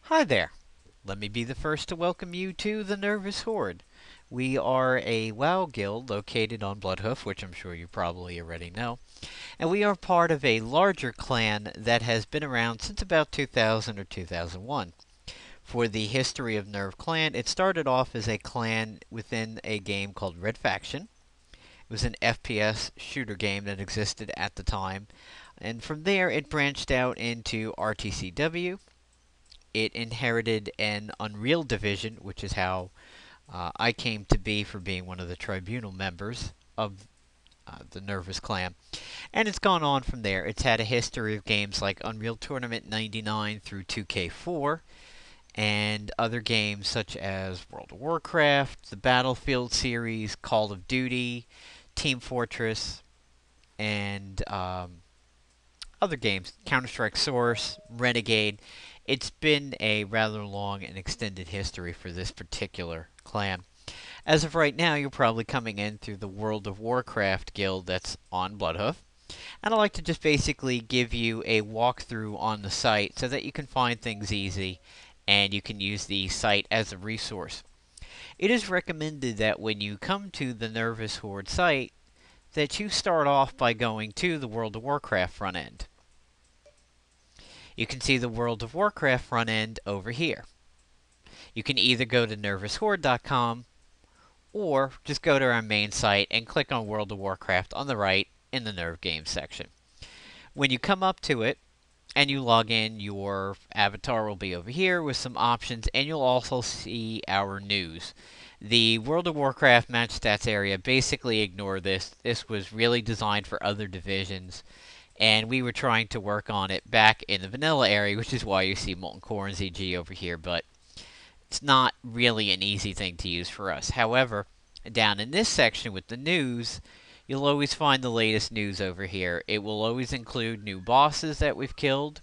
Hi there. Let me be the first to welcome you to the Nervous Horde. We are a WoW guild located on Bloodhoof, which I'm sure you probably already know, and we are part of a larger clan that has been around since about 2000 or 2001. For the history of NERV Clan, it started off as a clan within a game called Red Faction. It was an FPS shooter game that existed at the time, and from there it branched out into RTCW. It inherited an Unreal division, which is how I came to be for being one of the tribunal members of the Nervous Clan. And it's gone on from there. It's had a history of games like Unreal Tournament 99 through 2K4, and other games such as World of Warcraft, the Battlefield series, Call of Duty, Team Fortress, and other games, Counter-Strike Source, Renegade. It's been a rather long and extended history for this particular clan. As of right now, you're probably coming in through the World of Warcraft guild that's on Bloodhoof. And I'd like to just basically give you a walkthrough on the site so that you can find things easy and you can use the site as a resource. It is recommended that when you come to the Nervous Horde site, that you start off by going to the World of Warcraft front end. You can see the World of Warcraft front end over here. You can either go to nervoushorde.com or just go to our main site and click on World of Warcraft on the right in the Nerve Games section. When you come up to it and you log in, your avatar will be over here with some options, and you'll also see our news. The World of Warcraft match stats area, basically ignore this. This was really designed for other divisions, and we were trying to work on it back in the vanilla area, which is why you see Molten Core and ZG over here, but it's not really an easy thing to use for us. However, down in this section with the news, you'll always find the latest news over here. It will always include new bosses that we've killed.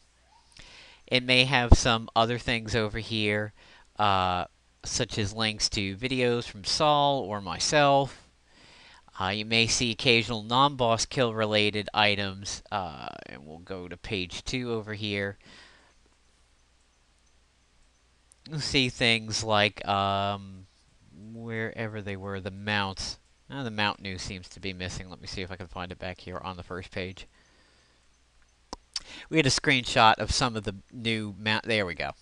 It may have some other things over here, such as links to videos from Saul or myself. You may see occasional non-boss kill related items, and we'll go to page 2 over here. You'll see things like, wherever they were, the mounts. The mount news seems to be missing. Let me see if I can find it back here on the first page. We had a screenshot of some of the new mount. There we go.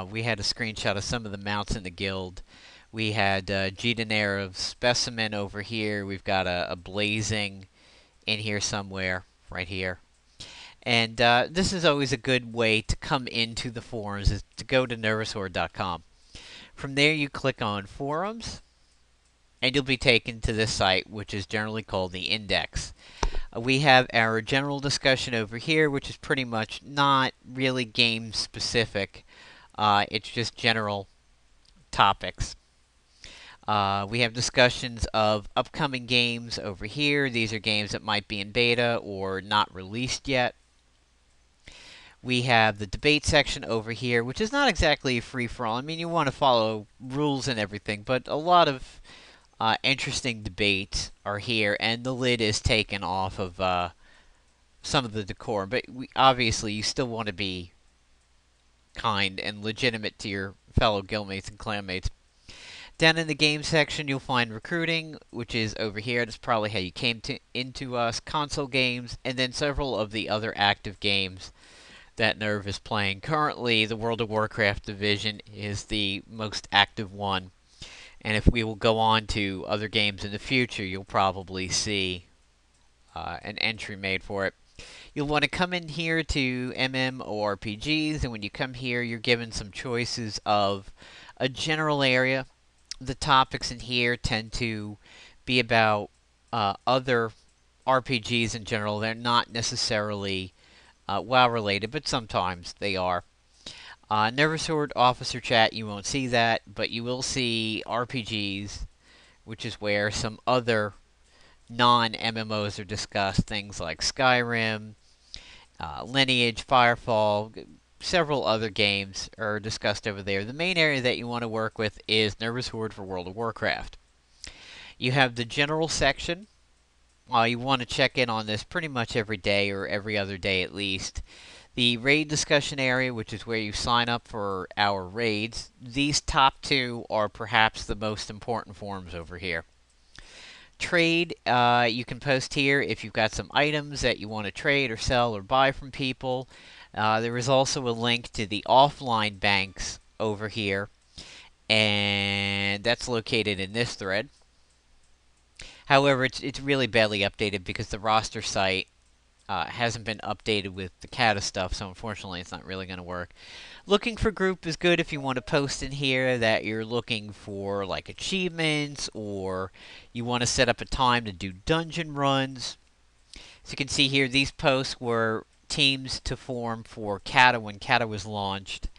We had a screenshot of some of the mounts in the guild. We had G-Denera Specimen over here. We've got a Blazing in here somewhere, right here. And this is always a good way to come into the forums, is to go to nervoushorde.com. From there, you click on Forums, and you'll be taken to this site, which is generally called the Index. We have our general discussion over here, which is pretty much not really game specific. It's just general topics. We have discussions of upcoming games over here. These are games that might be in beta or not released yet. We have the debate section over here, which is not exactly a free-for-all. I mean, you want to follow rules and everything, but a lot of interesting debates are here, and the lid is taken off of some of the decorum. But obviously, you still want to be kind and legitimate to your fellow guildmates and clanmates. Down in the game section, you'll find recruiting, which is over here. That's probably how you came into us. Console games, and then several of the other active games that NERV is playing. Currently, the World of Warcraft division is the most active one. And if we will go on to other games in the future, you'll probably see an entry made for it. You'll want to come in here to MMORPGs, and when you come here, you're given some choices of a general area. The topics in here tend to be about other RPGs in general. They're not necessarily WoW related, but sometimes they are. Nervous Horde Officer Chat, you won't see that, but you will see RPGs, which is where some other non-MMOs are discussed. Things like Skyrim, Lineage, Firefall, several other games are discussed over there. The main area that you want to work with is Nervous Horde for World of Warcraft. You have the general section. You want to check in on this pretty much every day or every other day at least. The raid discussion area, which is where you sign up for our raids. These top two are perhaps the most important forums over here. Trade, you can post here if you've got some items that you want to trade or sell or buy from people. There is also a link to the offline banks over here, and that's located in this thread. However, it's really badly updated because the roster site hasn't been updated with the Kata stuff, so unfortunately it's not really going to work. Looking for group is good if you want to post in here that you're looking for like achievements or you want to set up a time to do dungeon runs. As you can see here, these posts were teams to form for Kata when Kata was launched,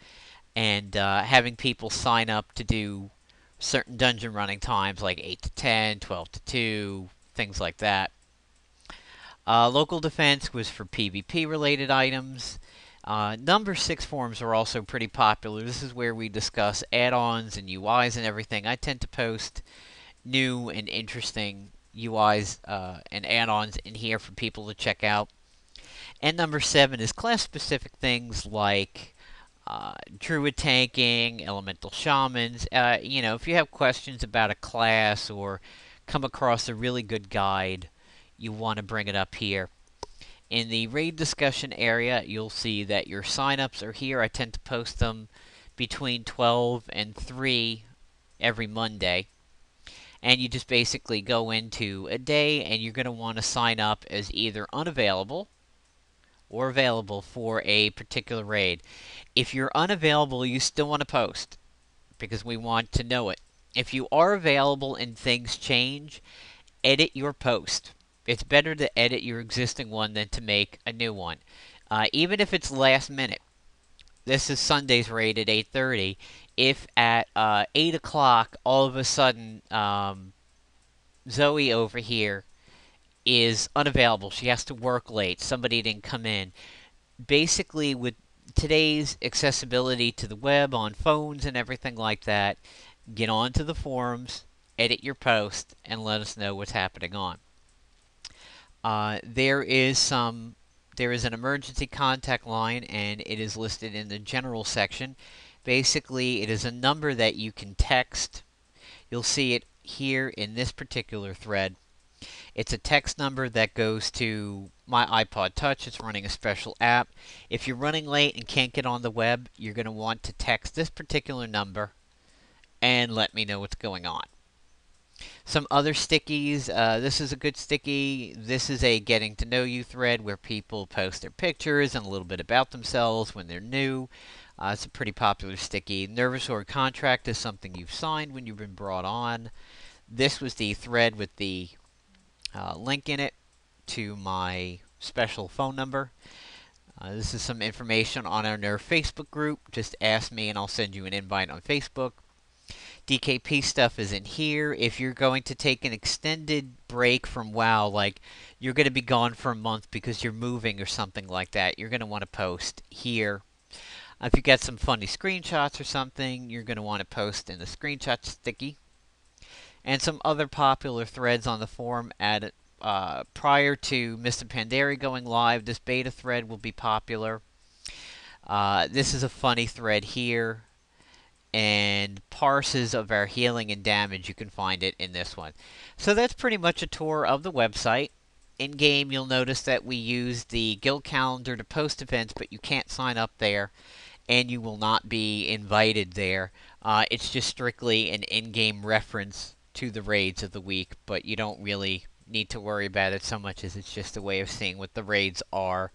and having people sign up to do certain dungeon running times like 8 to 10, 12 to 2, things like that. Local defense was for PvP related items. Number 6 forums are also pretty popular. This is where we discuss add-ons and UIs and everything. I tend to post new and interesting UIs and add-ons in here for people to check out. And number 7 is class-specific things like druid tanking, elemental shamans. If you have questions about a class or come across a really good guide, you want to bring it up here. In the raid discussion area, you'll see that your signups are here. I tend to post them between 12 and 3 every Monday. And you just basically go into a day and you're going to want to sign up as either unavailable or available for a particular raid. If you're unavailable, you still want to post because we want to know it. If you are available and things change, edit your post. It's better to edit your existing one than to make a new one. Even if it's last minute. This is Sunday's raid at 8:30. If at 8 o'clock all of a sudden Zoe over here is unavailable, she has to work late, somebody didn't come in. Basically, with today's accessibility to the web on phones and everything like that, get onto the forums, edit your post, and let us know what's happening on. There is an emergency contact line, and it is listed in the general section. Basically, it is a number that you can text. You'll see it here in this particular thread. It's a text number that goes to my iPod Touch. It's running a special app. If you're running late and can't get on the web, you're going to want to text this particular number and let me know what's going on. Some other stickies. This is a good sticky. This is a getting to know you thread where people post their pictures and a little bit about themselves when they're new. It's a pretty popular sticky. Nervous Horde contract is something you've signed when you've been brought on. This was the thread with the link in it to my special phone number. This is some information on our NERV Facebook group. Just ask me and I'll send you an invite on Facebook. DKP stuff is in here. If you're going to take an extended break from WoW, like you're going to be gone for a month because you're moving or something like that, you're going to want to post here. If you got some funny screenshots or something, you're going to want to post in the screenshot sticky. And some other popular threads on the forum added prior to Mr. Pandari going live. This beta thread will be popular. This is a funny thread here. And parses of our healing and damage, you can find it in this one. So that's pretty much a tour of the website. In game, you'll notice that we use the guild calendar to post events, but you can't sign up there, and you will not be invited there. It's just strictly an in-game reference to the raids of the week, but you don't really need to worry about it so much as it's just a way of seeing what the raids are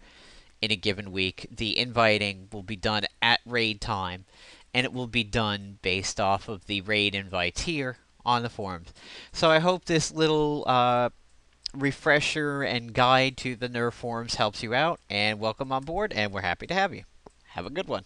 in a given week. The inviting will be done at raid time, and it will be done based off of the raid invites here on the forums. So I hope this little refresher and guide to the NERV forums helps you out, and welcome on board, and we're happy to have you. Have a good one.